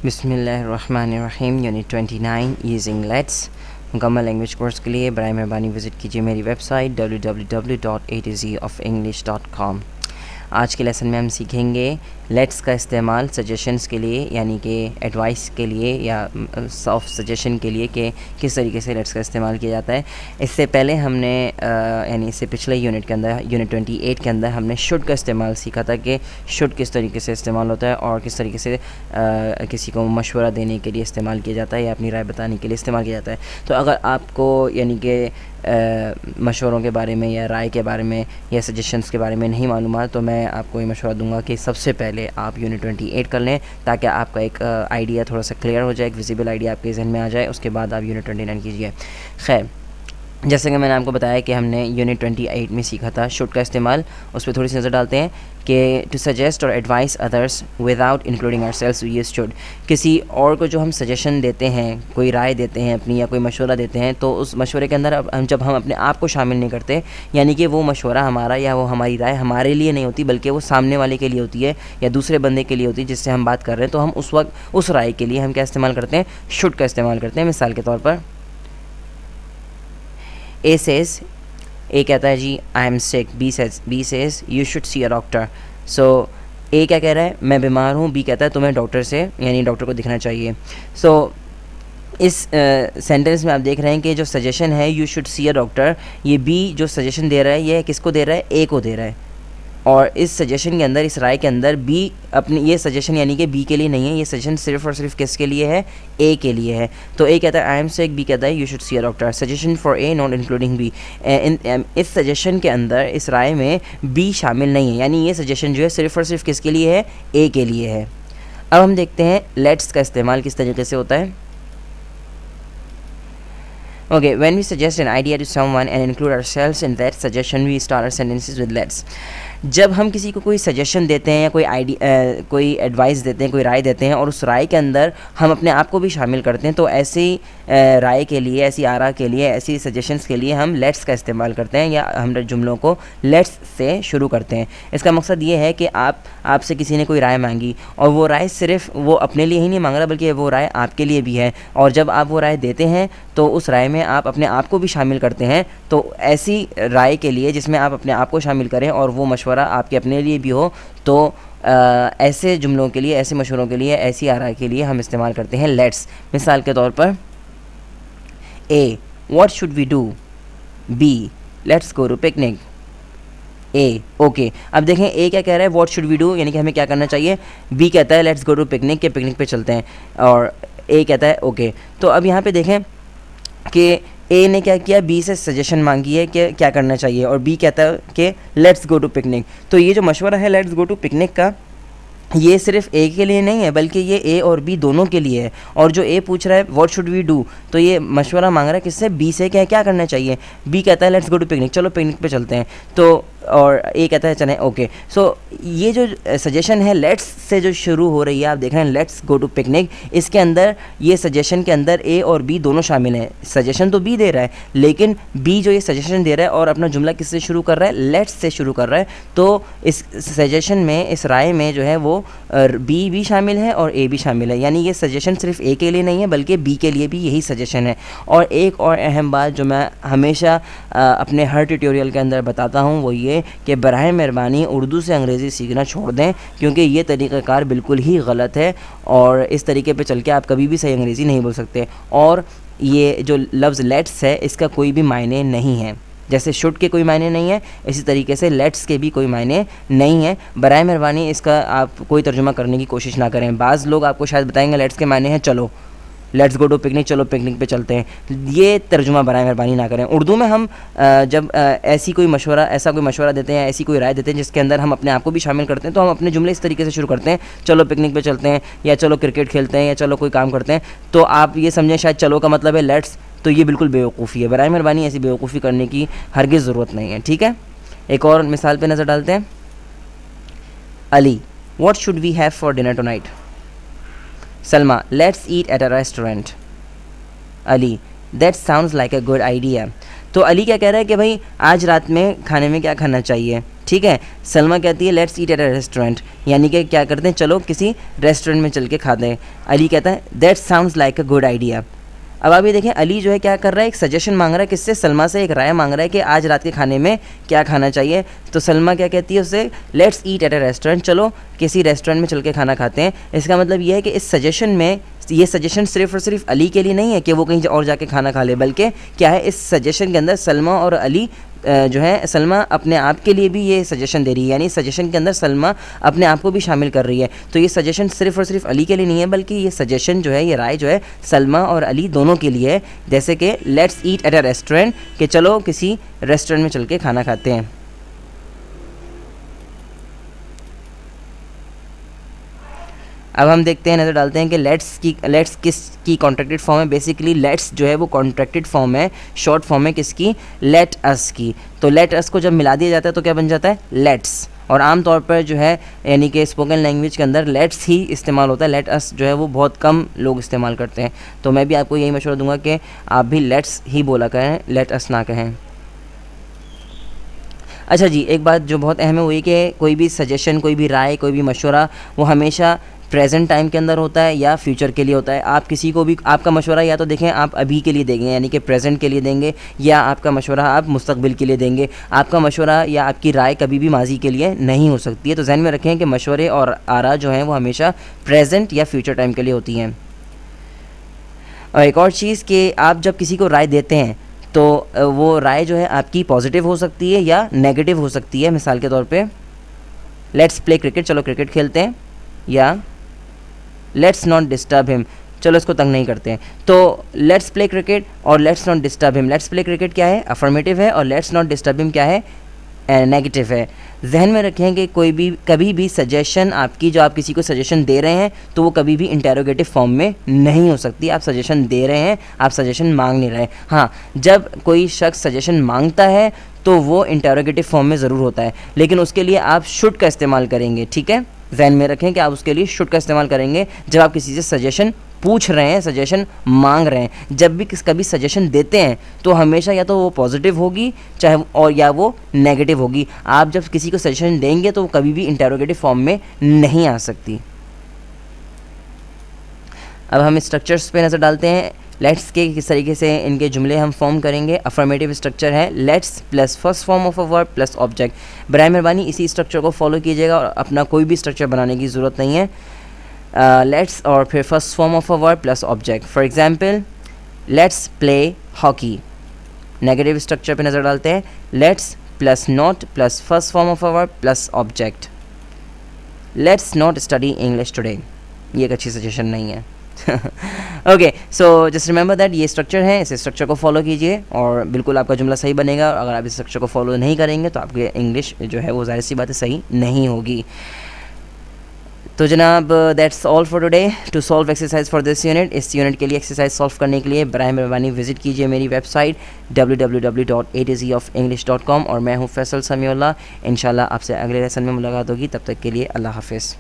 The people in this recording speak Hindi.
बिस्मिल्लाहिर्रहमानिर्रहीम यूनिट 29 यूजिंग लेट्स। मुकम्मल लैंग्वेज कोर्स के लिए बराए मेहरबानी विज़िट कीजिए मेरी वेबसाइट www.atozofenglish.com। आज के लेसन में हम सीखेंगे लेट्स का इस्तेमाल सजेशंस के लिए, यानी कि एडवाइस के लिए या सॉफ्ट सजेशन के लिए कि किस तरीके से लेट्स का इस्तेमाल किया जाता है। इससे पहले हमने यानी इससे पिछले यूनिट के अंदर यूनिट 28 के अंदर हमने शुड का इस्तेमाल सीखा था कि शुड किस तरीके से इस्तेमाल होता है और किस तरीके से किसी को मशवरा देने के लिए इस्तेमाल किया जाता है या अपनी राय बताने के लिए इस्तेमाल किया जाता है। तो अगर आपको यानी कि मशवरों के बारे में या राय के बारे में या सजेशंस के बारे में नहीं मालूम है, तो मैं आपको ये मशवरा दूंगा कि सबसे पहले आप यूनिट 28 कर लें ताकि आपका एक आइडिया थोड़ा सा क्लियर हो जाए, एक विजिबल आइडिया आपके जहन में आ जाए। उसके बाद आप यूनिट 29 कीजिए। खैर, जैसे कि मैंने आपको बताया कि हमने यूनिट 28 में सीखा था शुड का इस्तेमाल। उस पर थोड़ी सी नज़र डालते हैं कि टू सजेस्ट और advice others without including ourselves we use should. किसी और को जो हम सजेशन देते हैं, कोई राय देते हैं अपनी या कोई मशवरा देते हैं, तो उस मशवरे के अंदर जब हम अपने आप को शामिल नहीं करते, यानी कि वो मशवरा हमारा या वो हमारी राय हमारे लिए नहीं होती बल्कि वो सामने वाले के लिए होती है या दूसरे बंदे के लिए होती है जिससे हम बात कर रहे हैं, तो हम उस वक्त उस राय के लिए हम क्या इस्तेमाल करते हैं? शुड का इस्तेमाल करते हैं। मिसाल के तौर पर ए सेज़, ए कहता है जी I am sick. B says you should see a doctor. So A क्या कह रहा है? मैं बीमार हूँ। बी कहता है तुम्हें डॉक्टर से यानी डॉक्टर को दिखना चाहिए। सो इस सेंटेंस में आप देख रहे हैं कि जो सजेशन है you should see a doctor, ये बी जो सजेशन दे रहा है ये किसको दे रहा है? ए को दे रहा है। और इस सजेशन के अंदर, इस राय के अंदर बी अपनी, ये सजेशन यानी कि बी के लिए नहीं है, ये सजेशन सिर्फ और सिर्फ किसके लिए है? ए के लिए है। तो ए कहता है आई एम सिक, बी कहता है you should see a doctor. Suggestion for A not including B. इस सजेशन के अंदर, इस राय में बी शामिल नहीं है, यानी ये सजेशन जो है सिर्फ और सिर्फ किसके लिए है? ए के लिए है। अब हम देखते हैं लेट्स का इस्तेमाल किस तरीके से होता है। Okay, when we suggest an idea to someone and include ourselves in that suggestion, we start our sentences with let's. जब हम किसी को कोई सजेशन देते हैं या कोई एडवाइस देते हैं, कोई राय देते हैं और उस राय के अंदर हम अपने आप को भी शामिल करते हैं, तो ऐसी राय के लिए, ऐसी आरा के लिए, ऐसी सजेशंस के लिए हम लेट्स का इस्तेमाल करते हैं या हम जुमलों को लेट्स से शुरू करते हैं। इसका मकसद ये है कि आपसे किसी ने कोई राय मांगी और वो राय सिर्फ वो अपने लिए ही नहीं मांग रहा बल्कि वो राय आपके लिए भी है, और जब आप वो राय देते हैं तो उस राय में आप अपने आप को भी शामिल करते हैं। तो ऐसी राय के लिए जिसमें आप अपने आप को शामिल करें और वो मशवरा आपके अपने लिए भी हो, तो ऐसे जुमलों के लिए, ऐसे मशवरों के लिए, ऐसी आरा के लिए हम इस्तेमाल करते हैं लेट्स। मिसाल के तौर पर A what should we do, B let's go to picnic. A okay, अब देखें ए क्या कह रहा है? व्हाट शुड वी डू, यानी कि हमें क्या करना चाहिए। बी कहता है लेट्स गो टू पिकनिक, के पिकनिक पे चलते हैं, और ए कहता है ओके। तो अब यहाँ पे देखें कि ए ने क्या किया? बी से सजेशन मांगी है कि क्या करना चाहिए, और बी कहता है कि लेट्स गो टू पिकनिक। तो ये जो मशवरा है लेट्स गो टू पिकनिक का, ये सिर्फ ए के लिए नहीं है बल्कि ये ए और बी दोनों के लिए है। और जो ए पूछ रहा है व्हाट शुड वी डू, तो ये मशवरा मांग रहा है किससे? बी से, क्या करना चाहिए। बी कहता है लेट्स गो टू पिकनिक, चलो पिकनिक पे चलते हैं, तो और ए कहता है चलें ओके। सो ये जो सजेशन है लेट्स से जो शुरू हो रही है, आप देख रहे हैं लेट्स गो टू पिकनिक, इसके अंदर, ये सजेशन के अंदर ए और बी दोनों शामिल हैं। सजेशन तो बी दे रहा है, लेकिन बी जो ये सजेशन दे रहा है और अपना जुमला किससे शुरू कर रहा है? लेट्स से शुरू कर रहा है। तो इस सजेशन में, इस राय में जो है वो बी भी शामिल है और ए भी शामिल है, यानी ये सजेशन सिर्फ ए के लिए नहीं है बल्कि बी के लिए भी यही सजेशन है। और एक और अहम बात जो मैं हमेशा अपने हर ट्यूटोरियल के अंदर बताता हूँ वो ये कि बराए मेहरबानी उर्दू से अंग्रेज़ी सीखना छोड़ दें, क्योंकि ये तरीक़ाकार बिल्कुल ही गलत है और इस तरीके पे चल के आप कभी भी सही अंग्रेज़ी नहीं बोल सकते। और ये जो लफ्ज़ लेट्स है इसका कोई भी मायने नहीं है, जैसे शुड के कोई मायने नहीं है, इसी तरीके से लेट्स के भी कोई मायने नहीं है। बराए मेहरबानी इसका आप कोई तर्जुमा करने की कोशिश ना करें। बाज़ लोग आपको शायद बताएंगे लेट्स के मायने हैं चलो, लेट्स गो टू पिकनिक, चलो पिकनिक पे चलते हैं। ये तर्जुमा बराए मेहरबानी ना करें। उर्दू में हम जब ऐसा कोई मशवरा देते हैं, ऐसी कोई राय देते हैं जिसके अंदर हम अपने आप को भी शामिल करते हैं, तो हम अपने जुमले इस तरीके से शुरू करते हैं, चलो पिकनिक पे चलते हैं, या चलो क्रिकेट खेलते हैं, या चलो कोई काम करते हैं। तो आप ये समझें शायद चलो का मतलब है लेट्स, तो ये बिल्कुल बेवकूफ़ी है। बराए मेहरबानी ऐसी बेवकूफ़ी करने की हरगिज़ ज़रूरत नहीं है, ठीक है। एक और मिसाल पे नज़र डालते हैं। Ali what should we have for dinner tonight. Salma let's eat at a restaurant. Ali that sounds like a good idea. तो अली क्या कह रहा है कि भाई आज रात में खाने में क्या खाना चाहिए, ठीक है। सलमा कहती है let's eat at a restaurant, यानी कि क्या करते हैं, चलो किसी रेस्टोरेंट में चल के खाते हैं। अली कहता है that sounds like a good idea. अब आप ये देखें, अली जो है क्या कर रहा है, एक सजेशन मांग रहा है किससे, सलमा से एक राय मांग रहा है कि आज रात के खाने में क्या खाना चाहिए। तो सलमा क्या कहती है उससे, let's eat at a restaurant, चलो किसी रेस्टोरेंट में चल के खाना खाते हैं। इसका मतलब ये है कि इस सजेशन में, ये सजेशन सिर्फ और सिर्फ अली के लिए नहीं है कि वो कहीं और जाके खाना खा ले, बल्कि क्या है, इस सजेशन के अंदर सलमा और अली जो है, सलमा अपने आप के लिए भी ये सजेशन दे रही है, यानी सजेशन के अंदर सलमा अपने आप को भी शामिल कर रही है। तो ये सजेशन सिर्फ और सिर्फ अली के लिए नहीं है, बल्कि ये सजेशन जो है, ये राय जो है, सलमा और अली दोनों के लिए है। जैसे कि let's eat at a restaurant, कि चलो किसी रेस्टोरेंट में चल के खाना खाते हैं। अब हम देखते हैं, नज़र डालते हैं कि लेट्स किस की कॉन्ट्रैक्टेड फॉर्म है। बेसिकली लेट्स जो है वो कॉन्ट्रैक्टेड फॉर्म है, शॉर्ट फॉर्म है किसकी, लेट अस की। तो लेट अस को जब मिला दिया जाता है तो क्या बन जाता है, लेट्स। और आम तौर पर जो है, यानी कि स्पोकन लैंग्वेज के अंदर लेट्स ही इस्तेमाल होता है, लेट अस जो है वो बहुत कम लोग इस्तेमाल करते हैं। तो मैं भी आपको यही मशवरा दूंगा कि आप भी लेट्स ही बोला करें, लेट अस ना कहें। अच्छा जी, एक बात जो बहुत अहम है वो ये कि कोई भी सजेशन, कोई भी राय, कोई भी मशवरा वो हमेशा प्रेजेंट टाइम के अंदर होता है या फ्यूचर के लिए होता है। आप किसी को भी आपका मशवरा या तो देखें आप अभी के लिए देंगे, यानी कि प्रेजेंट के लिए देंगे, या आपका मशवरा आप मुस्तकबिल के लिए देंगे। आपका मशवरा या आपकी राय कभी भी माजी के लिए नहीं हो सकती है। तो ज़हन में रखें कि मशवरे और आरा जो हैं वो हमेशा प्रेजेंट या फ्यूचर टाइम के लिए होती हैं। और एक और चीज़ कि आप जब किसी को राय देते हैं तो वो राय जो है आपकी पॉजिटिव हो सकती है या नेगेटिव हो सकती है। मिसाल के तौर पे लेट्स प्ले क्रिकेट, चलो क्रिकेट खेलते हैं, या लेट्स नॉट डिस्टर्ब हिम, चलो इसको तंग नहीं करते हैं। तो लेट्स प्ले क्रिकेट और let's not disturb him, let's play cricket क्या है, अफर्मेटिव है, और लेट्स नॉट डिस्टर्ब हिम क्या है, नेगेटिव है। जहन में रखें कि कोई भी कभी भी सजेशन आपकी, जो आप किसी को सजेशन दे रहे हैं, तो वो कभी भी इंटेरोगेटिव फॉर्म में नहीं हो सकती। आप सजेशन दे रहे हैं, आप सजेशन मांग नहीं रहे। हाँ, जब कोई शख्स सजेशन मांगता है तो वो इंटेरोगेटिव फॉर्म में ज़रूर होता है, लेकिन उसके लिए आप शुड का इस्तेमाल करेंगे, ठीक है। जहन में रखें कि आप उसके लिए शुड का इस्तेमाल करेंगे जब आप किसी से सजेशन पूछ रहे हैं, सजेशन मांग रहे हैं। जब भी कभी सजेशन देते हैं तो हमेशा या तो वो पॉजिटिव होगी चाहे, और या वो नेगेटिव होगी। आप जब किसी को सजेशन देंगे तो वो कभी भी इंटेरोगेटिव फॉर्म में नहीं आ सकती। अब हम स्ट्रक्चर्स पे नज़र डालते हैं। लेट्स के किस तरीके से इनके जुमले हम फॉर्म करेंगे। अफर्मेटिव स्ट्रक्चर है let's plus first form of a verb plus object. बराए मेहरबानी इसी स्ट्रक्चर को फॉलो कीजिएगा और अपना कोई भी स्ट्रक्चर बनाने की ज़रूरत नहीं है। लेट्स और फिर first form of a verb plus object. For example let's play hockey. Negative structure पे नज़र डालते हैं। Let's plus not plus first form of a verb plus object. Let's not study English today, ये एक अच्छी सजेशन नहीं है। Okay, so just remember that ये स्ट्रक्चर है, इस स्ट्रक्चर को फॉलो कीजिए और बिल्कुल आपका जुमला सही बनेगा। और अगर आप इस स्ट्रक्चर को फॉलो नहीं करेंगे तो आपकी इंग्लिश जो है वो ज़ाहिर सी बात है सही नहीं होगी। तो जनाब that's all for today. To solve exercise for this unit, इस यूनिट के लिए एक्सरसाइज सॉल्व करने के लिए बराए मेहरबानी विजिट कीजिए मेरी वेबसाइट www.a2zenglish.com और मैं हूँ फैसल समीउल्लाह। इंशाल्लाह आपसे अगले लेसन में मुलाकात होगी, तब तक के लिए अल्लाह हाफिज़।